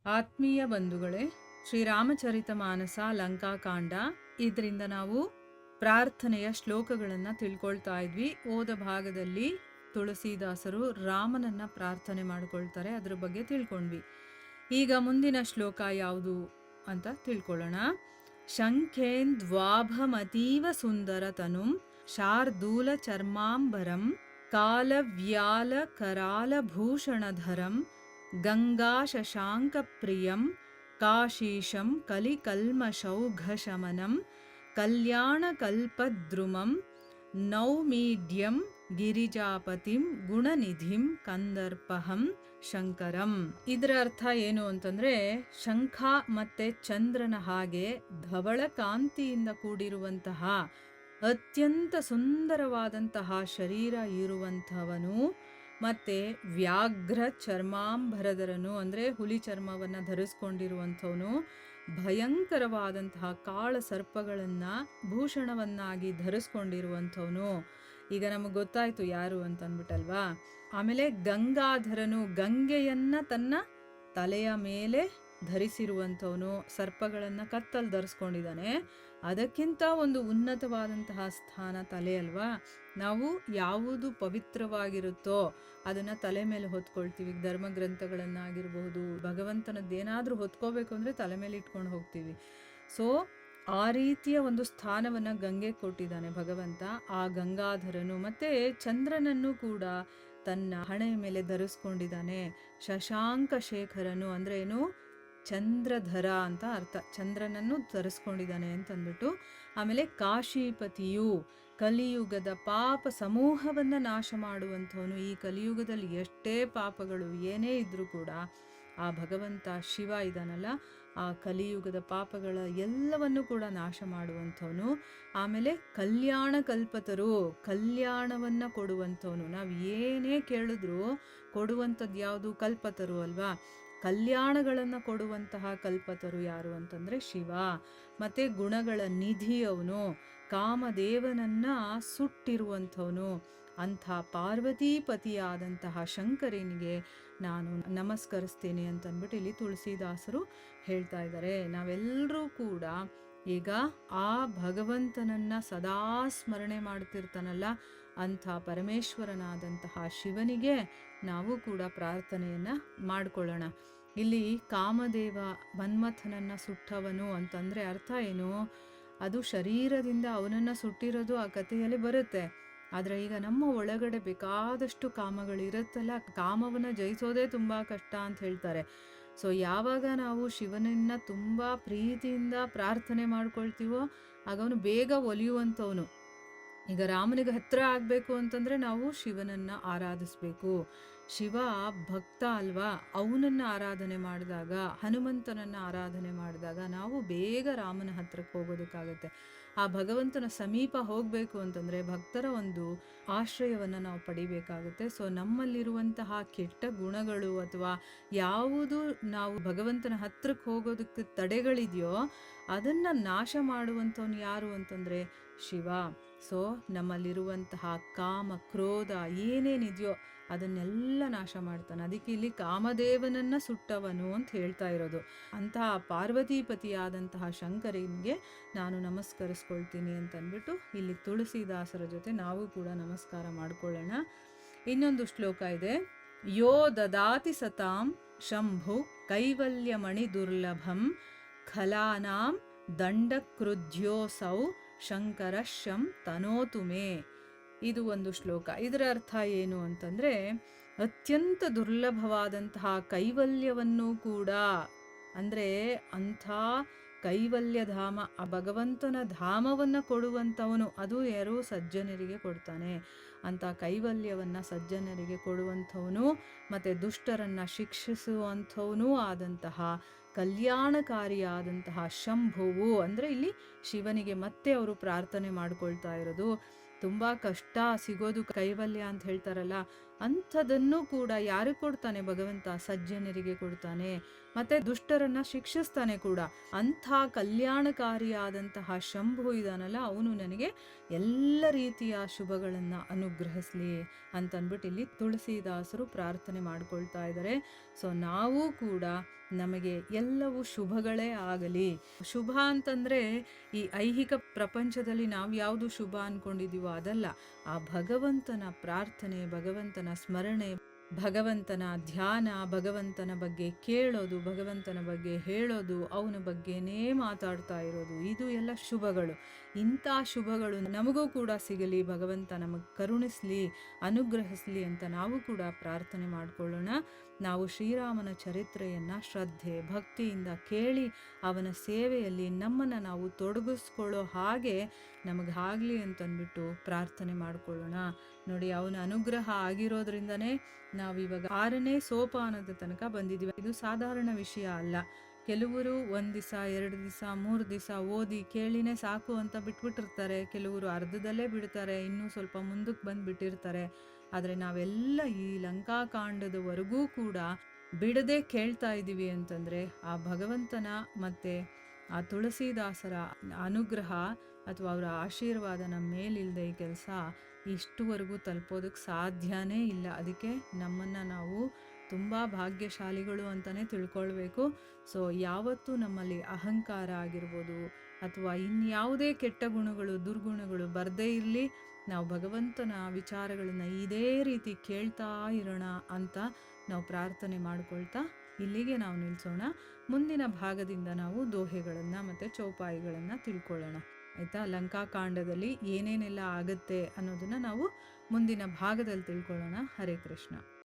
ಆತ್ಮೀಯ ಬಂಧುಗಳೇ, ಶ್ರೀರಾಮಚರಿತ ಮಾನಸ ಲಂಕಾಕಾಂಡ ಇದರಿಂದ ನಾವು ಪ್ರಾರ್ಥನೆಯ ಶ್ಲೋಕಗಳನ್ನು ತಿಳ್ಕೊಳ್ತಾ ಇದ್ವಿ. ಓದ ಭಾಗದಲ್ಲಿ ತುಳಸಿದಾಸರು ರಾಮನನ್ನ ಪ್ರಾರ್ಥನೆ ಮಾಡ್ಕೊಳ್ತಾರೆ, ಅದ್ರ ಬಗ್ಗೆ ತಿಳ್ಕೊಂಡ್ವಿ. ಈಗ ಮುಂದಿನ ಶ್ಲೋಕ ಯಾವುದು ಅಂತ ತಿಳ್ಕೊಳ್ಳೋಣ. ಶಂಖೇನ್ ದ್ವಾಭಮತೀವ ಸುಂದರ ತನುಂ ಶಾರ್ದೂಲ ಚರ್ಮಾಂಬರಂ ಕಾಲವ್ಯಾಲ ಕರಾಲಭೂಷಣಧರಂ ಗಂಗಾ ಶಶಾಂಕ ಪ್ರಿಯಂ ಕಾಶೀಶಂ ಕಲಿಕಲ್ಮಷೌಘಶಮನಂ ಕಲ್ಯಾಣ ಕಲ್ಪದ್ರುಮಂ ನೌಮೀಡ್ಯಂ ಗಿರಿಜಾಪತಿಂ ಗುಣನಿಧಿಂ ಕಂದರ್ಪಹಂ ಶಂಕರಂ. ಇದರ ಅರ್ಥ ಏನು ಅಂತಂದ್ರೆ, ಶಂಖ ಮತ್ತೆ ಚಂದ್ರನ ಹಾಗೆ ಧವಳ ಕಾಂತಿಯಿಂದ ಕೂಡಿರುವಂತಹ ಅತ್ಯಂತ ಸುಂದರವಾದಂತಹ ಶರೀರ ಇರುವಂಥವನು, ಮತ್ತೆ ವ್ಯಾಘ್ರ ಚರ್ಮಾಂಬರಧರನು ಅಂದರೆ ಹುಲಿ ಚರ್ಮವನ್ನು ಧರಿಸ್ಕೊಂಡಿರುವಂಥವನು, ಭಯಂಕರವಾದಂತಹ ಕಾಳ ಸರ್ಪಗಳನ್ನು ಭೂಷಣವನ್ನಾಗಿ ಧರಿಸ್ಕೊಂಡಿರುವಂಥವನು. ಈಗ ನಮಗೆ ಗೊತ್ತಾಯ್ತು ಯಾರು ಅಂತ ಅಂದ್ಬಿಟ್ಟಲ್ವಾ. ಆಮೇಲೆ ಗಂಗಾಧರನು, ಗಂಗೆಯನ್ನ ತನ್ನ ತಲೆಯ ಮೇಲೆ ಧರಿಸಿರುವಂಥವನು, ಸರ್ಪಗಳನ್ನು ಕತ್ತಲ್ಲಿ ಧರಿಸ್ಕೊಂಡಿದ್ದಾನೆ. ಅದಕ್ಕಿಂತ ಒಂದು ಉನ್ನತವಾದಂತಹ ಸ್ಥಾನ ತಲೆ ಅಲ್ವಾ. ನಾವು ಯಾವುದು ಪವಿತ್ರವಾಗಿರುತ್ತೋ ಅದನ್ನು ತಲೆ ಮೇಲೆ ಹೊತ್ಕೊಳ್ತೀವಿ. ಧರ್ಮಗ್ರಂಥಗಳನ್ನಾಗಿರ್ಬಹುದು, ಭಗವಂತನದ್ದೇನಾದರೂ ಹೊತ್ಕೋಬೇಕು ಅಂದರೆ ತಲೆ ಮೇಲೆ ಇಟ್ಕೊಂಡು ಹೋಗ್ತೀವಿ. ಸೊ ಆ ರೀತಿಯ ಒಂದು ಸ್ಥಾನವನ್ನು ಗಂಗೆ ಕೊಟ್ಟಿದ್ದಾನೆ ಭಗವಂತ. ಆ ಗಂಗಾಧರನು ಮತ್ತು ಚಂದ್ರನನ್ನು ಕೂಡ ತನ್ನ ಹಣೆಯ ಮೇಲೆ ಧರಿಸ್ಕೊಂಡಿದ್ದಾನೆ. ಶಶಾಂಕ ಶೇಖರನು ಅಂದರೆ ಏನು, ಚಂದ್ರಧರ ಅಂತ ಅರ್ಥ, ಚಂದ್ರನನ್ನು ಧರಿಸ್ಕೊಂಡಿದ್ದಾನೆ ಅಂತಂದ್ಬಿಟ್ಟು. ಆಮೇಲೆ ಕಾಶೀಪತಿಯು, ಕಲಿಯುಗದ ಪಾಪ ಸಮೂಹವನ್ನು ನಾಶ ಮಾಡುವಂಥವನು. ಈ ಕಲಿಯುಗದಲ್ಲಿ ಎಷ್ಟೇ ಪಾಪಗಳು ಏನೇ ಇದ್ರೂ ಕೂಡ ಆ ಭಗವಂತ ಶಿವ ಇದಾನಲ್ಲ, ಆ ಕಲಿಯುಗದ ಪಾಪಗಳ ಎಲ್ಲವನ್ನು ಕೂಡ ನಾಶ ಮಾಡುವಂಥವನು. ಆಮೇಲೆ ಕಲ್ಯಾಣ ಕಲ್ಪತರು, ಕಲ್ಯಾಣವನ್ನು ಕೊಡುವಂಥವನು. ನಾವು ಏನೇ ಕೇಳಿದ್ರೂ ಕೊಡುವಂಥದ್ದು ಯಾವುದು, ಕಲ್ಪತರು ಅಲ್ವಾ. ಕಲ್ಯಾಣಗಳನ್ನು ಕೊಡುವಂತಹ ಕಲ್ಪತರು ಯಾರು ಅಂತಂದರೆ ಶಿವ. ಮತ್ತು ಗುಣಗಳ ನಿಧಿ ಅವನು, ಕಾಮದೇವನನ್ನ ಸುಟ್ಟಿರುವಂಥವನು. ಅಂಥ ಪಾರ್ವತೀಪತಿಯಾದಂತಹ ಶಂಕರನಿಗೆ ನಾನು ನಮಸ್ಕರಿಸ್ತೀನಿ ಅಂತಂದ್ಬಿಟ್ಟು ಇಲ್ಲಿ ತುಳಸಿದಾಸರು ಹೇಳ್ತಾ ಇದ್ದಾರೆ. ನಾವೆಲ್ಲರೂ ಕೂಡ ಈಗ ಆ ಭಗವಂತನನ್ನ ಸದಾ ಸ್ಮರಣೆ ಮಾಡ್ತಿರ್ತಾನಲ್ಲ, ಅಂಥ ಪರಮೇಶ್ವರನಾದಂತಹ ಶಿವನಿಗೆ ನಾವು ಕೂಡ ಪ್ರಾರ್ಥನೆಯನ್ನು ಮಾಡಿಕೊಳ್ಳೋಣ. ಇಲ್ಲಿ ಕಾಮದೇವ ಮನ್ಮಥನನ್ನು ಸುಟ್ಟವನು ಅಂತಂದರೆ ಅರ್ಥ ಏನು, ಅದು ಶರೀರದಿಂದ ಅವನನ್ನು ಸುಟ್ಟಿರೋದು ಆ ಕಥೆಯಲ್ಲಿ ಬರುತ್ತೆ. ಆದರೆ ಈಗ ನಮ್ಮ ಒಳಗಡೆ ಬೇಕಾದಷ್ಟು ಕಾಮಗಳಿರುತ್ತಲ್ಲ, ಕಾಮವನ್ನು ಜಯಿಸೋದೇ ತುಂಬ ಕಷ್ಟ ಅಂತ ಹೇಳ್ತಾರೆ. ಸೊ ಯಾವಾಗ ನಾವು ಶಿವನನ್ನು ತುಂಬ ಪ್ರೀತಿಯಿಂದ ಪ್ರಾರ್ಥನೆ ಮಾಡ್ಕೊಳ್ತೀವೋ ಆಗ ಅವನು ಬೇಗ ಒಲಿಯುವಂಥವನು. ಈಗ ರಾಮನಿಗೆ ಹತ್ರ ಆಗಬೇಕು ಅಂತಂದರೆ ನಾವು ಶಿವನನ್ನು ಆರಾಧಿಸ್ಬೇಕು. ಶಿವ ಭಕ್ತ ಅಲ್ವಾ, ಅವನನ್ನು ಆರಾಧನೆ ಮಾಡಿದಾಗ, ಹನುಮಂತನನ್ನು ಆರಾಧನೆ ಮಾಡಿದಾಗ ನಾವು ಬೇಗ ರಾಮನ ಹತ್ರಕ್ಕೆ ಹೋಗೋದಕ್ಕಾಗತ್ತೆ. ಆ ಭಗವಂತನ ಸಮೀಪ ಹೋಗಬೇಕು ಅಂತಂದರೆ ಭಕ್ತರ ಒಂದು ಆಶ್ರಯವನ್ನು ನಾವು ಪಡಿಬೇಕಾಗುತ್ತೆ. ಸೊ ನಮ್ಮಲ್ಲಿರುವಂತಹ ಕೆಟ್ಟ ಗುಣಗಳು ಅಥವಾ ಯಾವುದು ನಾವು ಭಗವಂತನ ಹತ್ರಕ್ಕೆ ಹೋಗೋದಕ್ಕೆ ತಡೆಗಳಿದೆಯೋ ಅದನ್ನು ನಾಶ ಮಾಡುವಂಥವನು ಯಾರು ಅಂತಂದರೆ ಶಿವ. ಸೊ ನಮ್ಮಲ್ಲಿರುವಂತಹ ಕಾಮ ಕ್ರೋಧ ಏನೇನಿದೆಯೋ ಅದನ್ನೆಲ್ಲ ನಾಶ ಮಾಡ್ತಾನೆ. ಅದಕ್ಕೆ ಇಲ್ಲಿ ಕಾಮದೇವನನ್ನು ಸುಟ್ಟವನು ಅಂತ ಹೇಳ್ತಾ ಇರೋದು. ಅಂತಹ ಪಾರ್ವತೀಪತಿಯಾದಂತಹ ಶಂಕರನಿಗೆ ನಾನು ನಮಸ್ಕರಿಸ್ಕೊಳ್ತೀನಿ ಅಂತಂದ್ಬಿಟ್ಟು ಇಲ್ಲಿ ತುಳಸಿದಾಸರ ಜೊತೆ ನಾವು ಕೂಡ ನಮಸ್ಕಾರ ಮಾಡ್ಕೊಳ್ಳೋಣ. ಇನ್ನೊಂದು ಶ್ಲೋಕ ಇದೆ. ಯೋ ದದಾತಿ ಸತಾಂ ಶಂಭು ಕೈವಲ್ಯಮಣಿ ದುರ್ಲಭಂ ಖಲಾನಾಂ ದಂಡಕೃದ್ಯೋಸೌ ಶಂಕರಶಂ ತನೋತು ಮೇ. ಇದು ಒಂದು ಶ್ಲೋಕ. ಇದರ ಅರ್ಥ ಏನು ಅಂತಂದರೆ, ಅತ್ಯಂತ ದುರ್ಲಭವಾದಂತಹ ಕೈವಲ್ಯವನ್ನು ಕೂಡ, ಅಂದರೆ ಅಂಥ ಕೈವಲ್ಯಧಾಮ, ಆ ಭಗವಂತನ ಧಾಮವನ್ನು ಕೊಡುವಂಥವನು. ಅದು ಯಾರು, ಸಜ್ಜನರಿಗೆ ಕೊಡ್ತಾನೆ. ಅಂಥ ಕೈವಲ್ಯವನ್ನು ಸಜ್ಜನರಿಗೆ ಕೊಡುವಂಥವನು ಮತ್ತು ದುಷ್ಟರನ್ನು ಶಿಕ್ಷಿಸುವಂಥವನೂ ಆದಂತಹ ಕಲ್ಯಾಣಕಾರಿಯಾದಂತಹ ಶಂಭುವು ಅಂದರೆ ಇಲ್ಲಿ ಶಿವನಿಗೆ ಮತ್ತೆ ಅವರು ಪ್ರಾರ್ಥನೆ ಮಾಡ್ಕೊಳ್ತಾ ಇರೋದು. ತುಂಬ ಕಷ್ಟ ಸಿಗೋದು ಕೈವಲ್ಯ ಅಂತ ಹೇಳ್ತಾರಲ್ಲ, ಅಂಥದನ್ನು ಕೂಡ ಯಾರಿಗೆ ಕೊಡ್ತಾನೆ ಭಗವಂತ, ಸಜ್ಜನರಿಗೆ ಕೊಡ್ತಾನೆ. ಮತ್ತೆ ದುಷ್ಟರನ್ನ ಶಿಕ್ಷಿಸ್ತಾನೆ ಕೂಡ. ಅಂಥ ಕಲ್ಯಾಣಕಾರಿಯಾದಂತಹ ಶಂಭು ಇದಾನಲ್ಲ, ಅವನು ನನಗೆ ಎಲ್ಲ ರೀತಿಯ ಶುಭಗಳನ್ನು ಅನುಗ್ರಹಿಸ್ಲಿ ಅಂತಂದ್ಬಿಟ್ಟು ಇಲ್ಲಿ ತುಳಸಿದಾಸರು ಪ್ರಾರ್ಥನೆ ಮಾಡ್ಕೊಳ್ತಾ ಇದ್ದಾರೆ. ಸೊ ನಾವು ಕೂಡ ನಮಗೆ ಎಲ್ಲವೂ ಶುಭಗಳೇ ಆಗಲಿ. ಶುಭ ಅಂತಂದರೆ ಈ ಐಹಿಕ ಪ್ರಪಂಚದಲ್ಲಿ ನಾವು ಯಾವುದು ಶುಭ ಅಂದ್ಕೊಂಡಿದ್ದೀವೋ ಅದಲ್ಲ. ಆ ಭಗವಂತನ ಪ್ರಾರ್ಥನೆ, ಭಗವಂತನ ಸ್ಮರಣೆ, ಭಗವಂತನ ಧ್ಯಾನ, ಭಗವಂತನ ಬಗ್ಗೆ ಕೇಳೋದು, ಭಗವಂತನ ಬಗ್ಗೆ ಹೇಳೋದು, ಅವನ ಬಗ್ಗೆನೇ ಮಾತಾಡ್ತಾ ಇರೋದು, ಇದು ಎಲ್ಲ ಶುಭಗಳು. ಇಂಥ ಶುಭಗಳು ನಮಗೂ ಕೂಡ ಸಿಗಲಿ, ಭಗವಂತ ನಮಗೆ ಕರುಣಿಸಲಿ, ಅನುಗ್ರಹಿಸಲಿ ಅಂತ ನಾವು ಕೂಡ ಪ್ರಾರ್ಥನೆ ಮಾಡಿಕೊಳ್ಳೋಣ. ನಾವು ಶ್ರೀರಾಮನ ಚರಿತ್ರೆಯನ್ನು ಶ್ರದ್ಧೆ ಭಕ್ತಿಯಿಂದ ಕೇಳಿ ಅವನ ಸೇವೆಯಲ್ಲಿ ನಮ್ಮನ್ನು ನಾವು ತೊಡಗಿಸ್ಕೊಳ್ಳೋ ಹಾಗೆ ನಮಗಾಗಲಿ ಅಂತಂದ್ಬಿಟ್ಟು ಪ್ರಾರ್ಥನೆ ಮಾಡಿಕೊಳ್ಳೋಣ. ನೋಡಿ, ಅವನ ಅನುಗ್ರಹ ಆಗಿರೋದ್ರಿಂದನೇ ನಾವಿವಾಗ 6ನೇ ಸೋಪಾನದ ತನಕ ಬಂದಿದ್ದೀವಿ. ಇದು ಸಾಧಾರಣ ವಿಷಯ ಅಲ್ಲ. ಕೆಲವರು 1 ದಿವಸ 2 ದಿವಸ 3 ದಿವಸ ಓದಿ ಕೇಳಿನೇ ಸಾಕು ಅಂತ ಬಿಟ್ಬಿಟ್ಟಿರ್ತಾರೆ. ಕೆಲವರು ಅರ್ಧದಲ್ಲೇ ಬಿಡ್ತಾರೆ, ಇನ್ನೂ ಸ್ವಲ್ಪ ಮುಂದಕ್ಕೆ ಬಂದು ಬಿಟ್ಟಿರ್ತಾರೆ. ಆದರೆ ನಾವೆಲ್ಲ ಈ ಲಂಕಾಕಾಂಡದವರೆಗೂ ಕೂಡ ಬಿಡದೆ ಕೇಳ್ತಾ ಇದ್ದೀವಿ ಅಂತಂದರೆ ಆ ಭಗವಂತನ ಮತ್ತು ಆ ತುಳಸಿದಾಸರ ಅನುಗ್ರಹ ಅಥವಾ ಅವರ ಆಶೀರ್ವಾದ ನಮ್ಮ ಮೇಲಿಲ್ಲದೆ ಈ ಕೆಲಸ ಇಷ್ಟುವರೆಗೂ ತಲುಪೋದಕ್ಕೆ ಸಾಧ್ಯನೇ ಇಲ್ಲ. ಅದಕ್ಕೆ ನಮ್ಮನ್ನು ನಾವು ತುಂಬ ಭಾಗ್ಯಶಾಲಿಗಳು ಅಂತಲೇ ತಿಳ್ಕೊಳ್ಬೇಕು. ಸೊ ಯಾವತ್ತೂ ನಮ್ಮಲ್ಲಿ ಅಹಂಕಾರ ಆಗಿರ್ಬೋದು ಅಥವಾ ಇನ್ಯಾವುದೇ ಕೆಟ್ಟ ಗುಣಗಳು, ದುರ್ಗುಣಗಳು ಬರದೇ ಇರಲಿ. ನಾವು ಭಗವಂತನ ವಿಚಾರಗಳನ್ನು ಇದೇ ರೀತಿ ಕೇಳ್ತಾ ಇರೋಣ ಅಂತ ನಾವು ಪ್ರಾರ್ಥನೆ ಮಾಡ್ಕೊಳ್ತಾ ಇಲ್ಲಿಗೆ ನಾವು ನಿಲ್ಲಿಸೋಣ. ಮುಂದಿನ ಭಾಗದಿಂದ ನಾವು ದೋಹೆಗಳನ್ನು ಮತ್ತು ಚೌಪಾಯಿಗಳನ್ನು ತಿಳ್ಕೊಳ್ಳೋಣ. ಆಯಿತಾ? ಲಂಕಾಕಾಂಡದಲ್ಲಿ ಏನೇನೆಲ್ಲ ಆಗುತ್ತೆ ಅನ್ನೋದನ್ನು ನಾವು ಮುಂದಿನ ಭಾಗದಲ್ಲಿ ತಿಳ್ಕೊಳ್ಳೋಣ. ಹರೇ ಕೃಷ್ಣ.